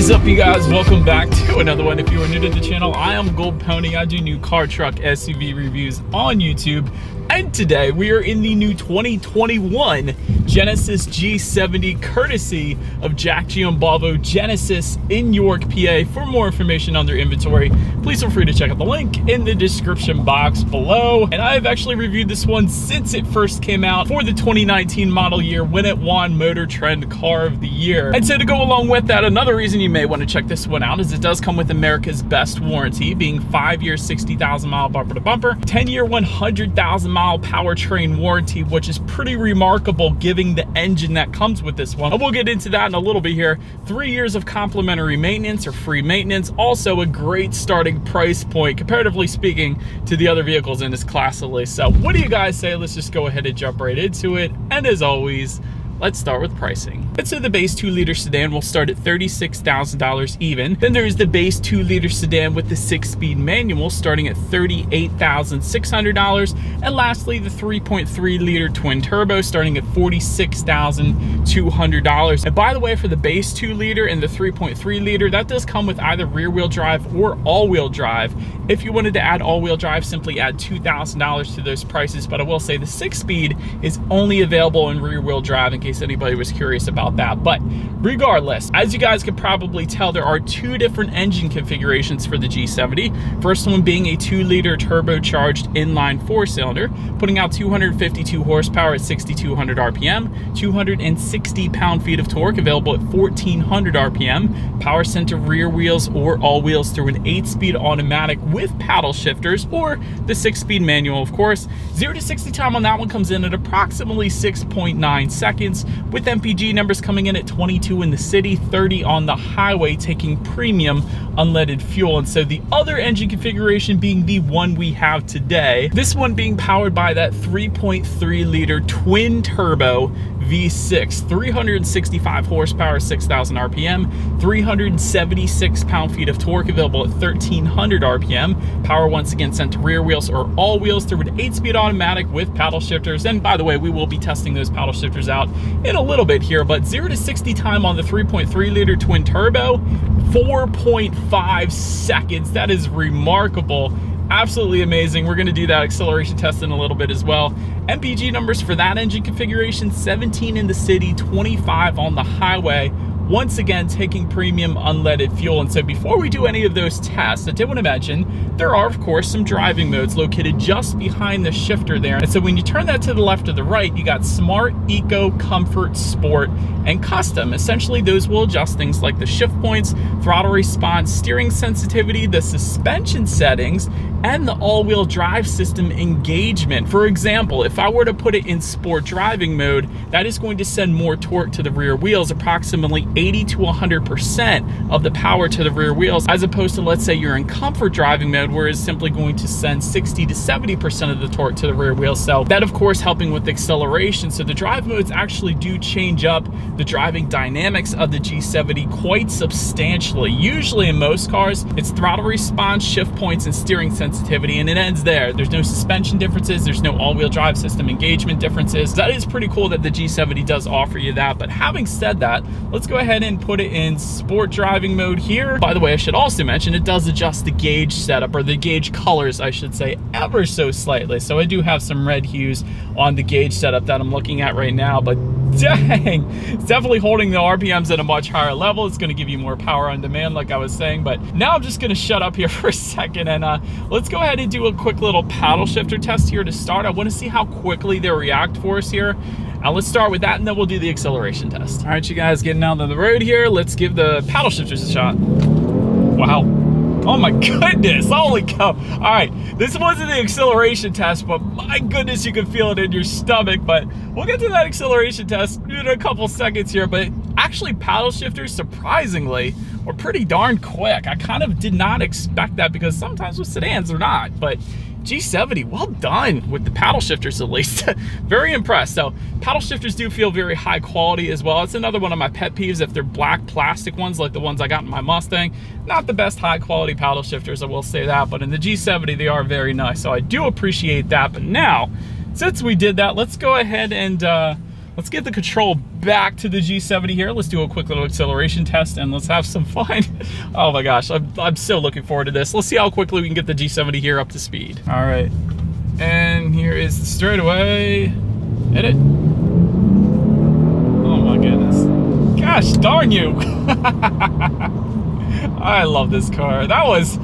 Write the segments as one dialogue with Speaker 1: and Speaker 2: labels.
Speaker 1: What is up, you guys? Welcome back to another one. If you are new to the channel, I am Gold Pony. I do new car, truck, SUV reviews on YouTube. And today we are in the new 2021 Genesis G70 courtesy of Jack Giambalvo Genesis in York, PA. For more information on their inventory, please feel free to check out the link in the description box below. And I have actually reviewed this one since it first came out for the 2019 model year when it won Motor Trend Car of the Year. And so to go along with that, another reason you may want to check this one out is it does come with America's best warranty, being 5 year 60,000 mile bumper to bumper, 10-year 100,000 mile powertrain warranty, which is pretty remarkable given the engine that comes with this one. And we'll get into that in a little bit here. 3 years of complimentary maintenance or free maintenance. Also a great starting price point, comparatively speaking, to the other vehicles in this class of list. So what do you guys say? Let's just go ahead and jump right into it. And as always, let's start with pricing. And so the base 2-liter sedan will start at $36,000 even. Then there's the base 2-liter sedan with the 6-speed manual starting at $38,600. And lastly, the 3.3-liter twin turbo starting at $46,200. And by the way, for the base 2-liter and the 3.3-liter, that does come with either rear-wheel drive or all-wheel drive. If you wanted to add all-wheel drive, simply add $2,000 to those prices. But I will say the 6-speed is only available in rear-wheel drive in case anybody was curious about that. But regardless, as you guys can probably tell, there are two different engine configurations for the G70. First one being a 2-liter turbocharged inline 4-cylinder, putting out 252 horsepower at 6,200 RPM, 260 pound-feet of torque, available at 1,400 RPM, power center rear wheels or all wheels through an 8-speed automatic with paddle shifters, or the 6-speed manual, of course. 0 to 60 time on that one comes in at approximately 6.9 seconds, with MPG numbers coming in at 22 in the city, 30 on the highway, taking premium unleaded fuel. And so the other engine configuration being the one we have today, this one being powered by that 3.3-liter twin turbo V6, 365 horsepower, 6,000 RPM, 376 pound-feet of torque, available at 1,300 RPM. Power once again sent to rear wheels or all wheels through an 8-speed automatic with paddle shifters. And by the way, we will be testing those paddle shifters out in a little bit here, but 0 to 60 time on the 3.3-liter twin turbo, 4.5 seconds. That is remarkable. Absolutely amazing. We're going to do that acceleration test in a little bit as well. MPG numbers for that engine configuration, 17 in the city, 25 on the highway. Once again, taking premium unleaded fuel. And so before we do any of those tests, I did want to mention there are, of course, some driving modes located just behind the shifter there. And so when you turn that to the left or the right, you got Smart, Eco, Comfort, Sport, and Custom. Essentially, those will adjust things like the shift points, throttle response, steering sensitivity, the suspension settings, and the all-wheel drive system engagement. For example, if I were to put it in sport driving mode, that is going to send more torque to the rear wheels, approximately 80 to 100% of the power to the rear wheels, as opposed to, let's say you're in comfort driving mode, where it's simply going to send 60 to 70% of the torque to the rear wheels. So that, of course, helping with acceleration. So the drive modes actually do change up the driving dynamics of the G70 quite substantially. Usually in most cars, it's throttle response, shift points, and steering sensitivity, and it ends there. There's no suspension differences, there's no all-wheel drive system engagement differences. That is pretty cool that the G70 does offer you that. But having said that, let's go ahead and put it in sport driving mode here. By the way, I should also mention it does adjust the gauge setup, or the gauge colors, I should say, ever so slightly. So I do have some red hues on the gauge setup that I'm looking at right now, but dang, it's definitely holding the RPMs at a much higher level. It's going to give you more power on demand, like I was saying. But now I'm just going to shut up here for a second, and let's go ahead and do a quick little paddle shifter test here to start. I want to see how quickly they react for us here. Now let's start with that, and then we'll do the acceleration test. All right, you guys, getting out on the road here. Let's give the paddle shifters a shot. Wow. Oh my goodness, holy cow. All right, this wasn't the acceleration test, but my goodness, you can feel it in your stomach. But we'll get to that acceleration test in a couple seconds here. But actually, paddle shifters, surprisingly, were pretty darn quick. I kind of did not expect that, because sometimes with sedans they're not. But G70, well done with the paddle shifters, at least. Very impressed. So paddle shifters do feel very high quality as well. It's another one of my pet peeves if they're black plastic ones like the ones I got in my Mustang. Not the best high quality paddle shifters, I will say that, but in the G70 they are very nice. So I do appreciate that. But now, since we did that, let's go ahead and Let's get the control back to the G70 here. Let's do a quick little acceleration test and let's have some fun. Oh my gosh, I'm so looking forward to this. Let's see how quickly we can get the G70 here up to speed. All right, and here is the straightaway. Hit it. Oh my goodness. Gosh darn you. I love this car. That was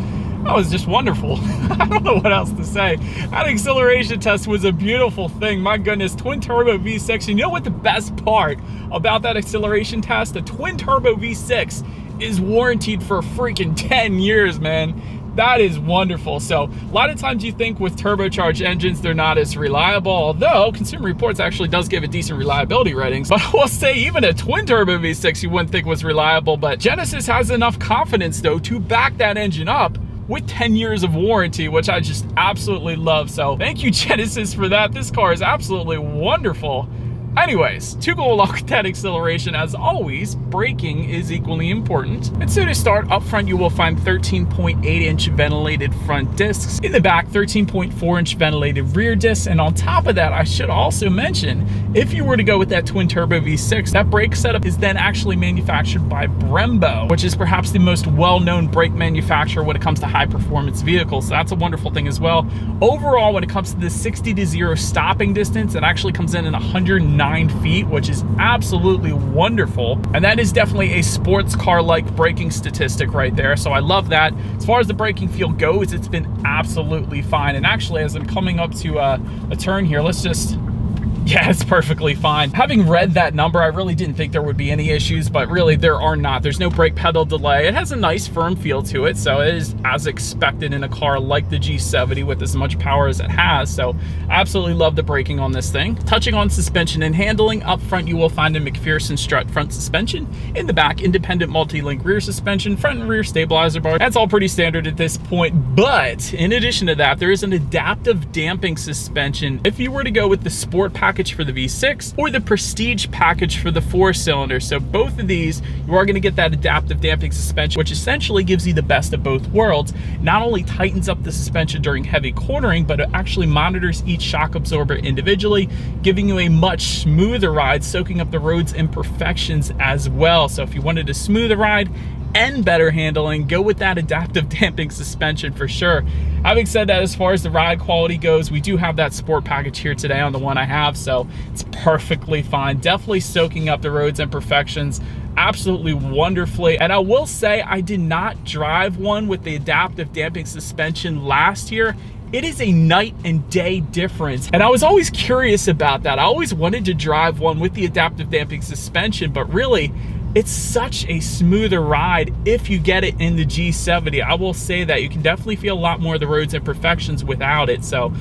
Speaker 1: just wonderful. I don't know what else to say. That acceleration test was a beautiful thing. My goodness, twin turbo V6. You know what the best part about that acceleration test? The twin turbo V6 is warranted for freaking 10 years, man. That is wonderful. So a lot of times you think with turbocharged engines, they're not as reliable, although Consumer Reports actually does give a decent reliability ratings. But I will say even a twin turbo V6 you wouldn't think was reliable, but Genesis has enough confidence though to back that engine up with 10 years of warranty, which I just absolutely love. So thank you, Genesis, for that. This car is absolutely wonderful. Anyways, to go along with that acceleration, as always, braking is equally important. And so to start, up front you will find 13.8-inch ventilated front discs. In the back, 13.4-inch ventilated rear discs. And on top of that, I should also mention, if you were to go with that twin turbo V6, that brake setup is then actually manufactured by Brembo, which is perhaps the most well-known brake manufacturer when it comes to high-performance vehicles. So that's a wonderful thing as well. Overall, when it comes to the 60-to-0 stopping distance, it actually comes in at 109 feet, which is absolutely wonderful. And that is definitely a sports car-like braking statistic right there. So I love that. As far as the braking feel goes, it's been absolutely fine. And actually, as I'm coming up to a turn here, let's just... Yeah, it's perfectly fine. Having read that number, I really didn't think there would be any issues, but really there are not. There's no brake pedal delay. It has a nice firm feel to it, so it is as expected in a car like the G70 with as much power as it has. So absolutely love the braking on this thing. Touching on suspension and handling, up front you will find a McPherson strut front suspension. In the back, independent multi-link rear suspension, front and rear stabilizer bar. That's all pretty standard at this point, but in addition to that, there is an adaptive damping suspension. If you were to go with the Sport package for the V6 or the Prestige package for the 4-cylinder. So both of these, you are going to get that adaptive damping suspension, which essentially gives you the best of both worlds. Not only tightens up the suspension during heavy cornering, but it actually monitors each shock absorber individually, giving you a much smoother ride, soaking up the road's imperfections as well. So if you wanted a smoother ride and better handling, go with that adaptive damping suspension for sure. Having said that, as far as the ride quality goes, we do have that Sport package here today on the one I have, so it's perfectly fine. Definitely soaking up the road's imperfections absolutely wonderfully. And I will say I did not drive one with the adaptive damping suspension last year. It is a night and day difference. And I was always curious about that. I always wanted to drive one with the adaptive damping suspension, but really, it's such a smoother ride if you get it in the G70. I will say that you can definitely feel a lot more of the road's imperfections without it. So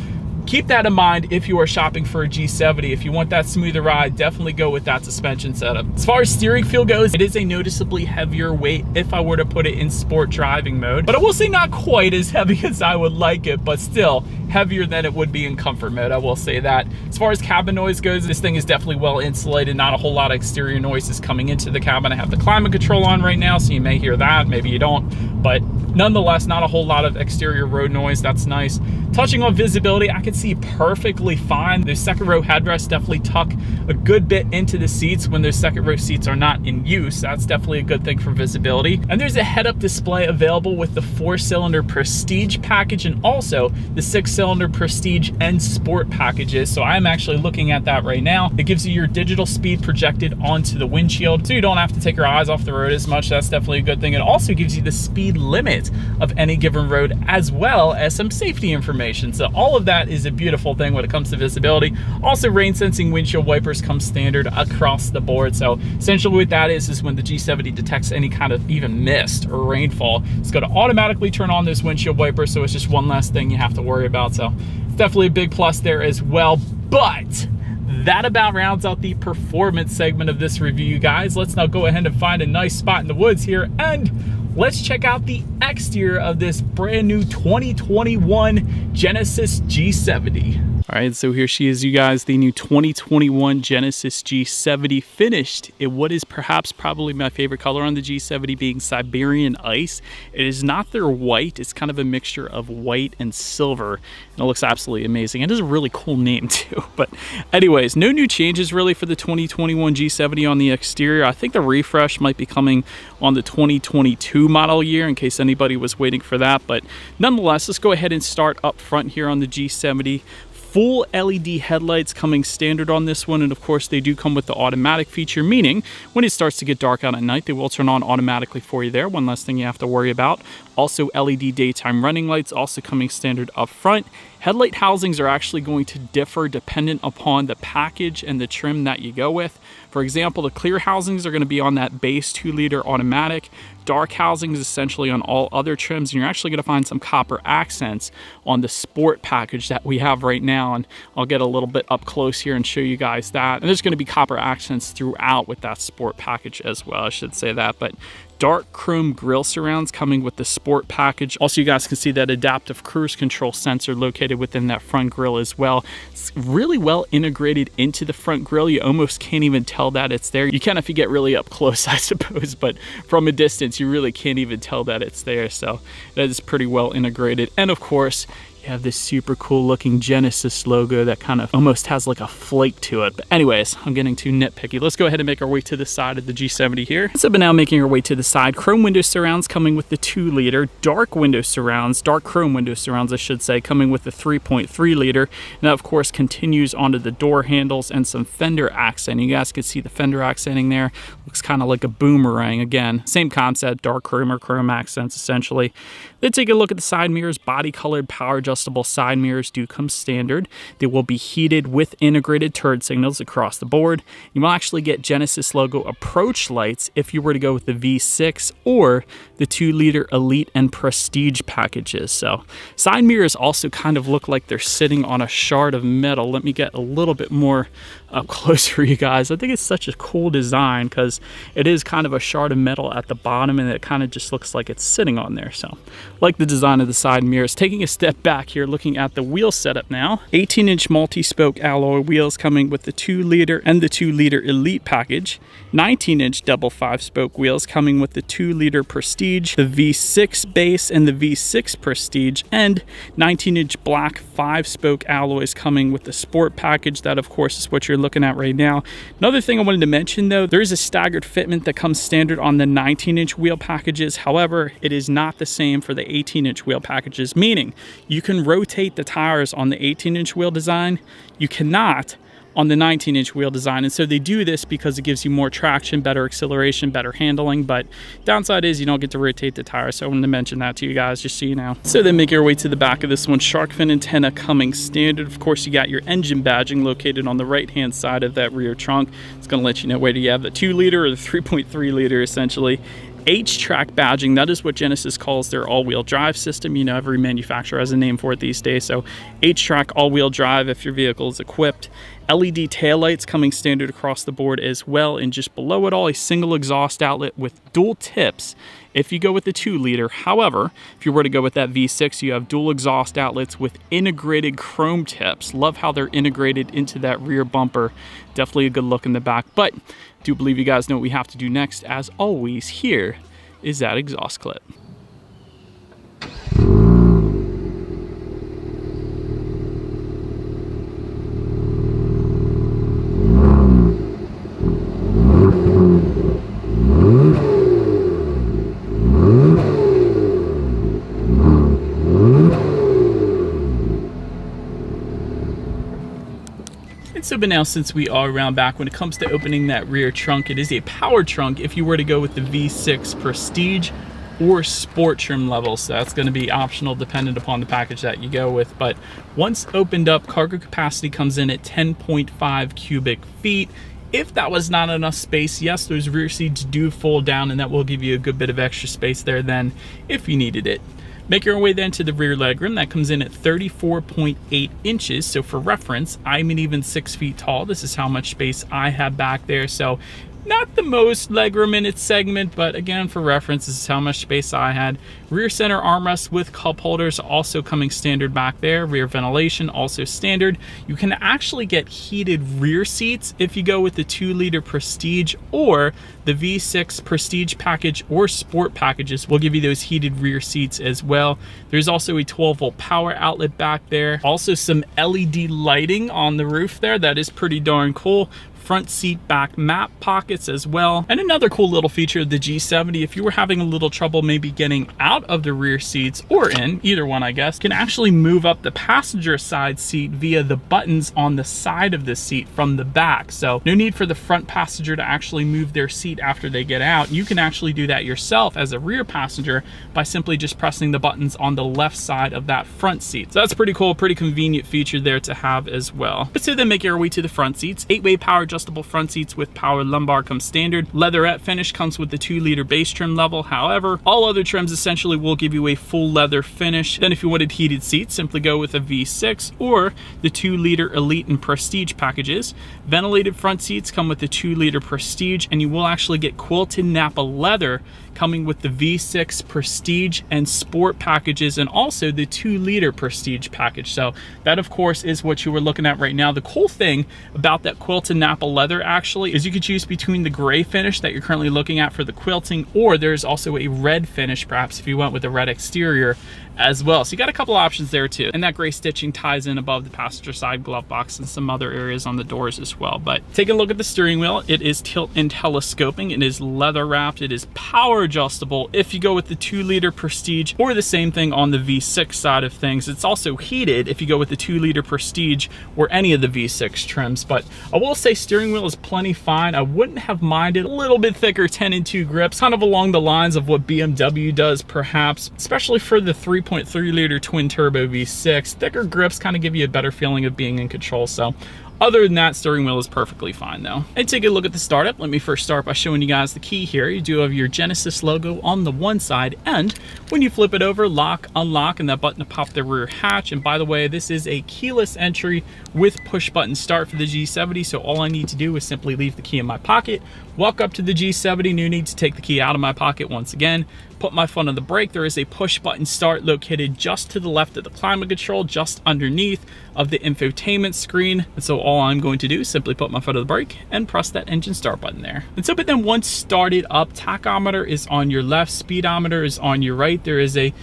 Speaker 1: keep that in mind if you are shopping for a G70. If you want that smoother ride, definitely go with that suspension setup. As far as steering feel goes, it is a noticeably heavier weight if I were to put it in sport driving mode. But I will say not quite as heavy as I would like it, but still heavier than it would be in comfort mode, I will say that. As far as cabin noise goes, this thing is definitely well insulated. Not a whole lot of exterior noises coming into the cabin. I have the climate control on right now, so you may hear that, maybe you don't, but nonetheless, not a whole lot of exterior road noise. That's nice. Touching on visibility, I can see perfectly fine. The second row headrests definitely tuck a good bit into the seats when those second row seats are not in use. That's definitely a good thing for visibility. And there's a head-up display available with the 4-cylinder Prestige package and also the 6-cylinder Prestige and Sport packages. So I'm actually looking at that right now. It gives you your digital speed projected onto the windshield, so you don't have to take your eyes off the road as much. That's definitely a good thing. It also gives you the speed limit of any given road as well as some safety information. So all of that is a beautiful thing when it comes to visibility. Also, rain sensing windshield wipers come standard across the board. So essentially what that is when the G70 detects any kind of even mist or rainfall, it's going to automatically turn on those windshield wipers. So it's just one less thing you have to worry about. So it's definitely a big plus there as well. But that about rounds out the performance segment of this review, you guys. Let's now go ahead and find a nice spot in the woods here and let's check out the exterior of this brand new 2021 Genesis G70. All right, so here she is, you guys, the new 2021 Genesis G70 finished in what is perhaps probably my favorite color on the G70, being Siberian Ice. It is not their white, it's kind of a mixture of white and silver, and it looks absolutely amazing. It is a really cool name too. But anyways, no new changes really for the 2021 G70 on the exterior. I think the refresh might be coming on the 2022 model year, in case anybody was waiting for that. But nonetheless, let's go ahead and start up front here on the G70. Full LED headlights coming standard on this one, and of course they do come with the automatic feature, meaning when it starts to get dark out at night, they will turn on automatically for you there. One less thing you have to worry about. Also LED daytime running lights also coming standard up front. Headlight housings are actually going to differ dependent upon the package and the trim that you go with. For example, the clear housings are going to be on that base 2-liter automatic. Dark housings essentially on all other trims, and you're actually going to find some copper accents on the sport package that we have right now, and I'll get a little bit up close here and show you guys that. And there's going to be copper accents throughout with that sport package as well, I should say that. But dark chrome grille surrounds coming with the sport package. Also, you guys can see that adaptive cruise control sensor located within that front grille as well. It's really well integrated into the front grille. You almost can't even tell that it's there. You can if you get really up close, I suppose, but from a distance, you really can't even tell that it's there. So that is pretty well integrated. And of course, you have this super cool looking Genesis logo that kind of almost has like a flake to it. But anyways, I'm getting too nitpicky. Let's go ahead and make our way to the side of the G70 here. So we're now making our way to the side. Chrome window surrounds coming with the 2-liter. Dark window surrounds, dark chrome window surrounds, I should say, coming with the 3.3-liter. And that, of course, continues onto the door handles and some fender accent. You guys can see the fender accenting there. Looks kind of like a boomerang. Again, same concept, dark chrome or chrome accents, essentially. Then take a look at the side mirrors. Body-colored, power adjustable side mirrors do come standard. They will be heated with integrated turn signals across the board. You will actually get Genesis logo approach lights if you were to go with the V6 or the 2-liter Elite and Prestige packages. So side mirrors also kind of look like they're sitting on a shard of metal. Let me get a little bit more up close for you guys. I think it's such a cool design because it is kind of a shard of metal at the bottom, and it kind of just looks like it's sitting on there. So like the design of the side mirrors. Taking a step back here, looking at the wheel setup now. 18-inch multi-spoke alloy wheels coming with the 2-liter and the 2-liter Elite package. 19-inch double 5-spoke wheels coming with the 2-liter Prestige, the V6 base and the V6 Prestige, and 19-inch black 5-spoke alloys coming with the Sport package. That, of course, is what you're looking at right now. Another thing I wanted to mention, though, there is a staggered fitment that comes standard on the 19-inch wheel packages. However, it is not the same for the 18-inch wheel packages, meaning you can rotate the tires on the 18-inch wheel design. You cannot on the 19-inch wheel design, and so they do this because it gives you more traction, better acceleration, better handling. But downside is you don't get to rotate the tires, so I wanted to mention that to you guys just so you know. So then make your way to the back of this one. Shark fin antenna coming standard. Of course, you got your engine badging located on the right-hand side of that rear trunk. It's going to let you know whether you have the 2-liter or the 3.3-liter essentially. H-track badging, that is what Genesis calls their all-wheel drive system. You know, every manufacturer has a name for it these days. So H-track all-wheel drive if your vehicle is equipped. LED taillights coming standard across the board as well, and just below it all, a single exhaust outlet with dual tips if you go with the 2-liter. However, if you were to go with that V6, you have dual exhaust outlets with integrated chrome tips. Love how they're integrated into that rear bumper. Definitely a good look in the back, but I do believe you guys know what we have to do next. As always, here is that exhaust clip. So, but now since we are around back, when it comes to opening that rear trunk, it is a power trunk if you were to go with the V6 Prestige or Sport trim level. So that's going to be optional dependent upon the package that you go with. But once opened up, cargo capacity comes in at 10.5 cubic feet. If that was not enough space, yes, those rear seats do fold down, and that will give you a good bit of extra space there then if you needed it. Make your way then to the rear legroom. That comes in at 34.8 inches. So for reference, I'm an even 6 feet tall. This is how much space I have back there. So Not the most legroom in its segment, but again, for reference, this is how much space I had. Rear center armrest with cup holders also coming standard back there. Rear ventilation also standard. You can actually get heated rear seats if you go with the 2-liter Prestige, or the V6 Prestige package or Sport packages will give you those heated rear seats as well. There's also a 12-volt power outlet back there. Also some LED lighting on the roof there. That is pretty darn cool. Front seat back map pockets as well. And another cool little feature of the G70, if you were having a little trouble maybe getting out of the rear seats, or in, either one I guess, can actually move up the passenger side seat via the buttons on the side of the seat from the back. So no need for the front passenger to actually move their seat after they get out. You can actually do that yourself as a rear passenger by simply just pressing the buttons on the left side of that front seat. So that's pretty cool, pretty convenient feature there to have as well. But so then make your way to the front seats. 8-way power adjustable front seats with power lumbar comes standard. Leatherette finish comes with the 2-liter base trim level. However, all other trims essentially will give you a full leather finish. Then if you wanted heated seats, simply go with a V6 or the 2-liter Elite and Prestige packages. Ventilated front seats come with the 2-liter Prestige, and you will actually get quilted Napa leather coming with the V6 Prestige and Sport packages, and also the 2-liter Prestige package. So that of course is what you were looking at right now. The cool thing about that quilted Napa leather actually is you could choose between the gray finish that you're currently looking at for the quilting, or there's also a red finish perhaps if you went with a red exterior as well. So you got a couple options there too. And that gray stitching ties in above the passenger side glove box and some other areas on the doors as well. But taking a look at the steering wheel, it is tilt and telescoping. It is leather wrapped. It is power adjustable if you go with the 2-liter Prestige, or the same thing on the V6 side of things. It's also heated if you go with the 2-liter Prestige or any of the V6 trims. But I will say steering wheel is plenty fine. I wouldn't have minded a little bit thicker 10-2 grips, kind of along the lines of what BMW does perhaps, especially for the 3.3-liter twin turbo V6. Thicker grips kind of give you a better feeling of being in control. So other than that, steering wheel is perfectly fine though. And take a look at the startup. Let me first start by showing you guys the key here. You do have your Genesis logo on the one side, and when you flip it over, lock, unlock, and that button to pop the rear hatch. And by the way, this is a keyless entry with push button start for the G70. So all I need to do is simply leave the key in my pocket, walk up to the G70, no need to take the key out of my pocket once again, put my foot on the brake. There is a push button start located just to the left of the climate control, just underneath of the infotainment screen. And so all I'm going to do is simply put my foot on the brake and press that engine start button there. And so, but then once started up, tachometer is on your left, speedometer is on your right. There is a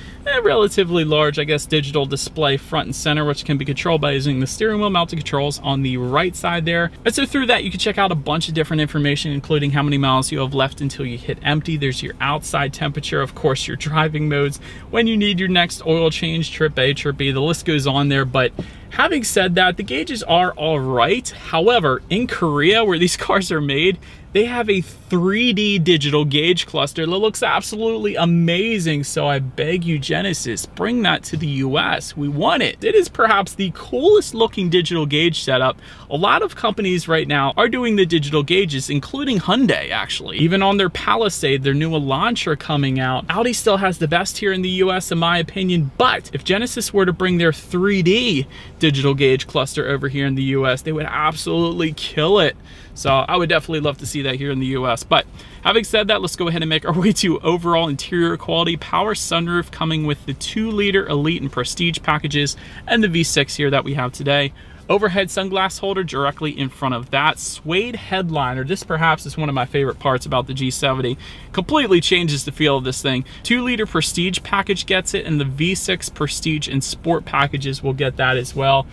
Speaker 1: relatively large, I guess, digital display front and center, which can be controlled by using the steering wheel mounted controls on the right side there. And so through that, you can check out a bunch of different information, including how many miles you have left until you hit empty. There's your outside temperature, of course, your driving modes, when you need your next oil change, trip A, trip B, the list goes on there. But having said that, the gauges are all right. However, in Korea, where these cars are made, they have a 3D digital gauge cluster that looks absolutely amazing. So I beg you, Genesis, bring that to the US. We want it. It is perhaps the coolest looking digital gauge setup. A lot of companies right now are doing the digital gauges, including Hyundai actually. Even on their Palisade, their new Elantra coming out, Audi still has the best here in the US in my opinion. But if Genesis were to bring their 3D digital gauge cluster over here in the US, they would absolutely kill it. So I would definitely love to see that here in the US. But having said that, let's go ahead and make our way to overall interior quality. Power sunroof coming with the 2-liter Elite and Prestige packages and the V6 here that we have today. Overhead sunglass holder directly in front of that. Suede headliner. This perhaps is one of my favorite parts about the G70. Completely changes the feel of this thing. 2-liter Prestige package gets it, and the V6 Prestige and Sport packages will get that as well.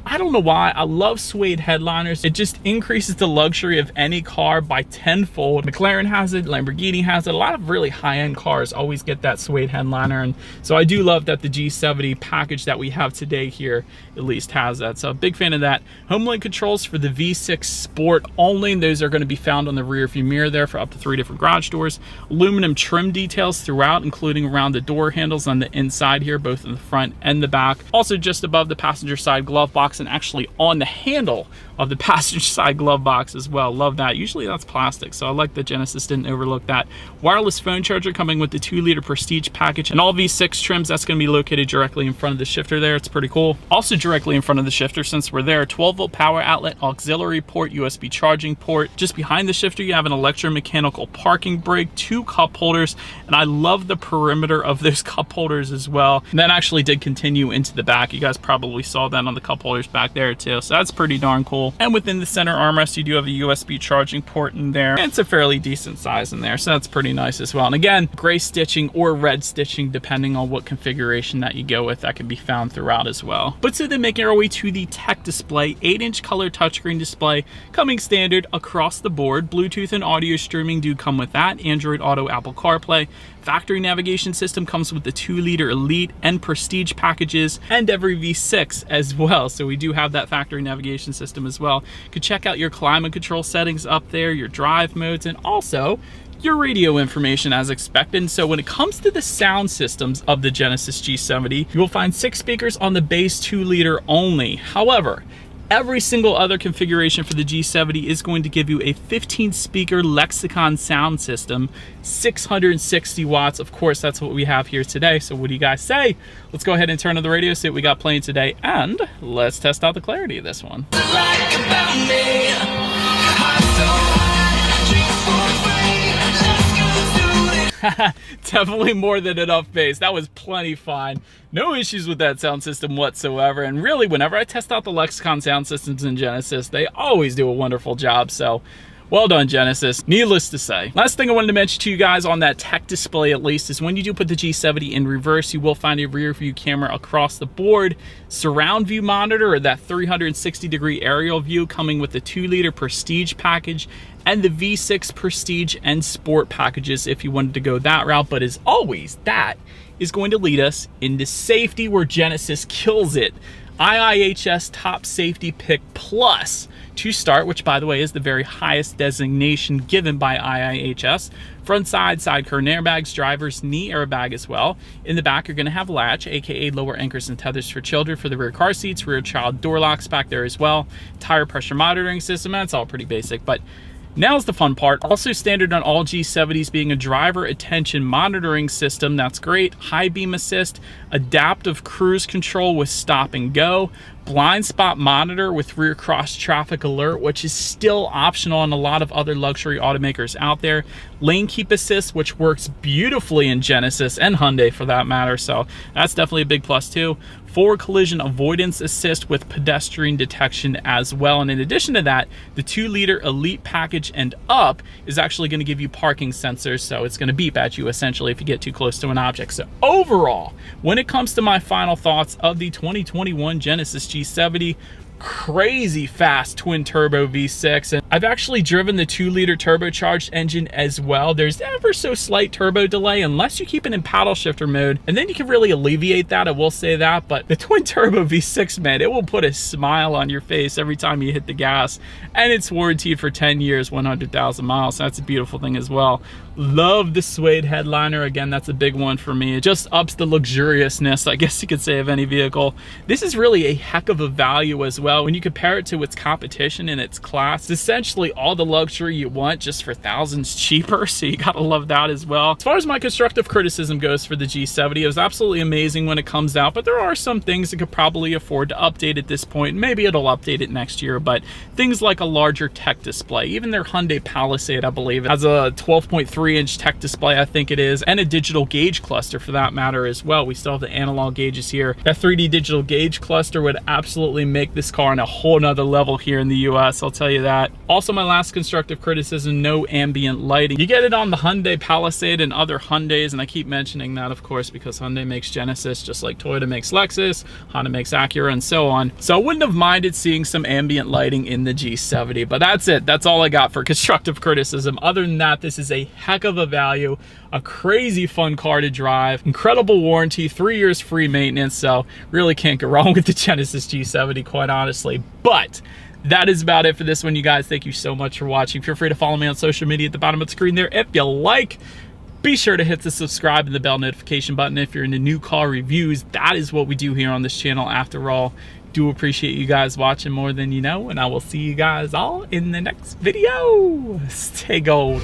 Speaker 1: I don't know why, I love suede headliners. It just increases the luxury of any car by tenfold. McLaren has it, Lamborghini has it. A lot of really high-end cars always get that suede headliner. And so I do love that the G70 package that we have today here at least has that. So big fan of that. HomeLink controls for the V6 Sport only. Those are going to be found on the rear view mirror there for up to 3 different garage doors. Aluminum trim details throughout, including around the door handles on the inside here, both in the front and the back. Also just above the passenger side glove box, box and actually on the handle of the passenger side glove box as well. Love that. Usually that's plastic, so I like that Genesis didn't overlook that. Wireless phone charger coming with the 2-liter Prestige package, and all V6 trims. That's going to be located directly in front of the shifter there. It's pretty cool. Also directly in front of the shifter, since we're there, 12-volt power outlet, auxiliary port, USB charging port. Just behind the shifter, you have an electromechanical parking brake, 2 cup holders, and I love the perimeter of those cup holders as well. And that actually did continue into the back. You guys probably saw that on the cup holders back there too, so that's pretty darn cool. And within the center armrest, you do have a USB charging port in there, and it's a fairly decent size in there, so that's pretty nice as well. And again, gray stitching or red stitching depending on what configuration that you go with, that can be found throughout as well. But so then making our way to the tech display, 8-inch color touchscreen display coming standard across the board. Bluetooth and audio streaming do come with that. Android Auto, Apple CarPlay. Factory navigation system comes with the 2-liter Elite and Prestige packages, and every V6 as well. So we do have that factory navigation system as well. You could check out your climate control settings up there, your drive modes, and also your radio information as expected. So when it comes to the sound systems of the Genesis G70, you will find 6 speakers on the base 2-liter only. However, every single other configuration for the G70 is going to give you a 15-speaker Lexicon sound system, 660 watts. Of course, that's what we have here today. So what do you guys say? Let's go ahead and turn on the radio, see what we got playing today, and let's test out the clarity of this one. Definitely more than enough bass. That was plenty fine. No issues with that sound system whatsoever. And really, whenever I test out the Lexicon sound systems in Genesis, they always do a wonderful job. So well done, Genesis. Needless to say. Last thing I wanted to mention to you guys on that tech display at least is when you do put the G70 in reverse, you will find a rear view camera across the board, surround view monitor, or that 360-degree aerial view coming with the 2-liter Prestige package, and the V6 Prestige and Sport packages if you wanted to go that route. But as always, that is going to lead us into safety, where Genesis kills it. IIHS Top Safety Pick Plus to start, which by the way is the very highest designation given by IIHS. Front side curtain airbags, driver's knee airbag as well. In the back, you're going to have latch, aka lower anchors and tethers for children for the rear car seats, rear child door locks back there as well. Tire pressure monitoring system, that's all pretty basic, but now's the fun part. Also standard on all G70s being a driver attention monitoring system. That's great. High beam assist, adaptive cruise control with stop and go, blind spot monitor with rear cross traffic alert, which is still optional on a lot of other luxury automakers out there. Lane keep assist, which works beautifully in Genesis and Hyundai for that matter. So that's definitely a big plus too. Forward collision avoidance assist with pedestrian detection as well. And in addition to that, the 2-liter Elite package and up is actually going to give you parking sensors. So it's going to beep at you essentially if you get too close to an object. So overall, when it comes to my final thoughts of the 2021 Genesis G70, crazy fast twin turbo V6, and I've actually driven the 2-liter turbocharged engine as well. There's ever so slight turbo delay unless you keep it in paddle shifter mode, and then you can really alleviate that, I will say that. But the twin turbo V6, man, it will put a smile on your face every time you hit the gas, and it's warranted for 10 years, 100,000 miles. So that's a beautiful thing as well. Love the suede headliner. Again, that's a big one for me. It just ups the luxuriousness, I guess you could say, of any vehicle. This is really a heck of a value as well. When you compare it to its competition in its class, it's essentially all the luxury you want just for thousands cheaper. So you gotta love that as well. As far as my constructive criticism goes for the G70, it was absolutely amazing when it comes out, but there are some things it could probably afford to update at this point. Maybe it'll update it next year, but things like a larger tech display, even their Hyundai Palisade, I believe, has a 12.3-inch tech display, I think it is, and a digital gauge cluster for that matter as well. We still have the analog gauges here. That 3D digital gauge cluster would absolutely make this car on a whole nother level here in the US, I'll tell you that. Also, my last constructive criticism, no ambient lighting. You get it on the Hyundai Palisade and other Hyundais, and I keep mentioning that, of course, because Hyundai makes Genesis just like Toyota makes Lexus, Honda makes Acura, and so on. So I wouldn't have minded seeing some ambient lighting in the G70, but that's it. That's all I got for constructive criticism. Other than that, this is a heck of a value, a crazy fun car to drive, incredible warranty, 3 years free maintenance, so really can't go wrong with the Genesis G70, quite honestly. But that is about it for this one, you guys. Thank you so much for watching. Feel free to follow me on social media at the bottom of the screen there if you like. Be sure to hit the subscribe and the bell notification button if you're into new car reviews. That is what we do here on this channel after all. do appreciate you guys watching more than you know, and I will see you guys all in the next video. Stay gold.